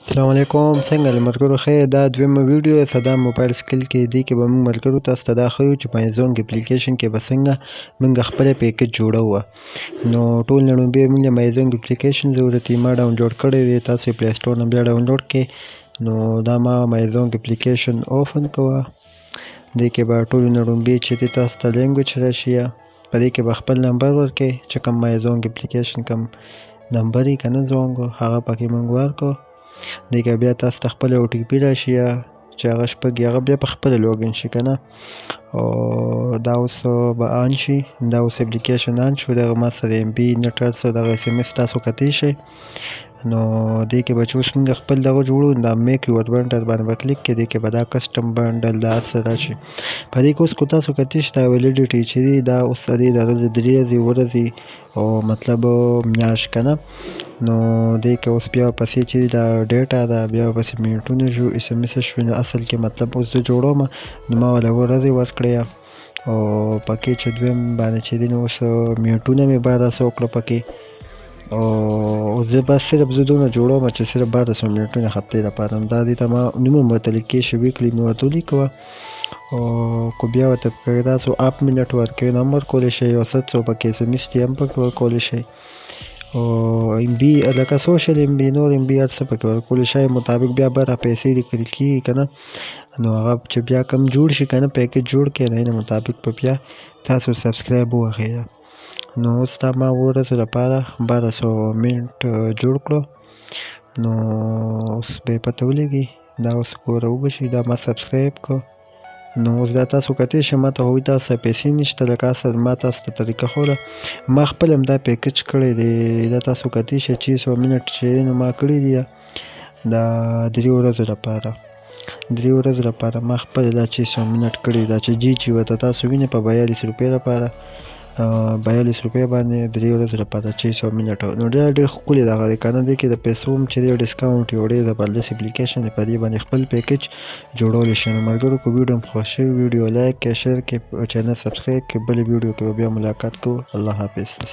السلام علیکم، څنګه له ملګرو ښه یې؟ دا دویمه ویډیو ده د موبایل سکل کې. دې کې به موږ ملګرو تاسو ته دا ښیو چې مایزونګ اپلیکیشن کې به څنګه موږ خپله پیکج جوړوو. نو ټول نه لومړی موږ مایزونګ اپلیکیشن ضرورت دی. ما ډاونلوډ کړی دی، تاسو یې پلی سټور نه بیا ډاونلوډ کړئ. نو دا ما مایزونګ اپلیکیشن اوپن کوه. دې کې به ټولو نه لومړی چې دی تاسو ته لینګویج راشي، په دې کې به خپل نمبر ورکړئ چې کوم مایزونګ اپلیکیشن کوم نمبر یې که نه زونګ هغه پکې موږ ورکړو. دې کې بیا تاسو ته خپله او ټي پي راشي چې هغه شپږ هغه بیا په خپله لوګین شي که نه. او دا اوس به آن شي، دا اوس اپلیکیشن آن شو. دغه ما سره ام بي نټ هر څه دغه اس ام اس تاسو کتی شئ. نو دې کې به چې اوس موږ خپل دغه جوړو، دا میک یور بنډل باندې به کلیک کړئ. دې کې به دا کسټم بنډل دا هر څه راشي. په دې کې اوس که تاسو کتی شئ دا ویلیډیټي چې دی دا اوس د دې د ورځې 3 ورځې ورځې او مطلب میاشت که نه. نو دې کې اوس بیا پسې چې دا ډیټا ده، بیا پسې منټونه شو، اس ام اس شو. نو اصل کې مطلب اوس زه جوړوم نو ما وله ورځې ورکړې او پکې چې دویم باندې چې دی نو اوس منټونه مې 1200 وکړه پکې. او زه بس صرف زه دونه جوړوم چې صرف 1200 منټونه هفتې لپاره. دا دې ته ما نوم هم ورته لیکلی شي، ویکلی مې ورته ولیکوه. او که بیا ورته پکې تاسو اپ منټ ورکوئ نو هم ورکولی شئ، او 700 پکې اس ام اس دي هم پکې ورکولی شئ. او ام بي لکه سوشل ام بي نور ام بي هر څه پکې ورکولی شئ. مطابق بیا بره پیسې لیکل کېږي که نه. نو هغه چې بیا کم جوړ شي که نه پیکج جوړ کړئ، د هغې نه مطابق به بیا تاسو سبسکرایب ووهئ. نو اوس دا ما 7 ورځو لپاره 1200 منټ جوړ کړو. نو اوس به یې پته ولګي دا اوس ګوره وبشي دا ما سبسکرایب کړو. نو اوس دا تاسو کتی شئ ما ته هغوی تاسو ته پیسې نشته، لکه اصل ما تاسو ته طریقه ښوده. ما خپل هم دا پیکج کړی دی. دا تاسو کتی شئ 600 منټ چې دی نو ما کړي دي دا 3 ورځو لپاره. 3 ورځو لپاره ما خپل دا 600 منټ کړي. دا چې جی چې ورته تاسو وینئ په 42 روپۍ لپاره 42 روپۍ باندې 3 ورځو لپاره 600 منټ. نو ډېر ښکلې دغه دی که نه. دې کې د پیسو هم چې دی ډسکاونټ یو ډېر زبردست اپلیکیشن دی. په دې باندې خپل پیکج جوړولی شئ. نو ملګرو که ویډیو مو خوښ شوي ویډیو لایک کړئ، شیر کړئ، چینل سبسکرایب کړئ. بلې ویډیو کې به بیا ملاقات کوو. الله حافظ.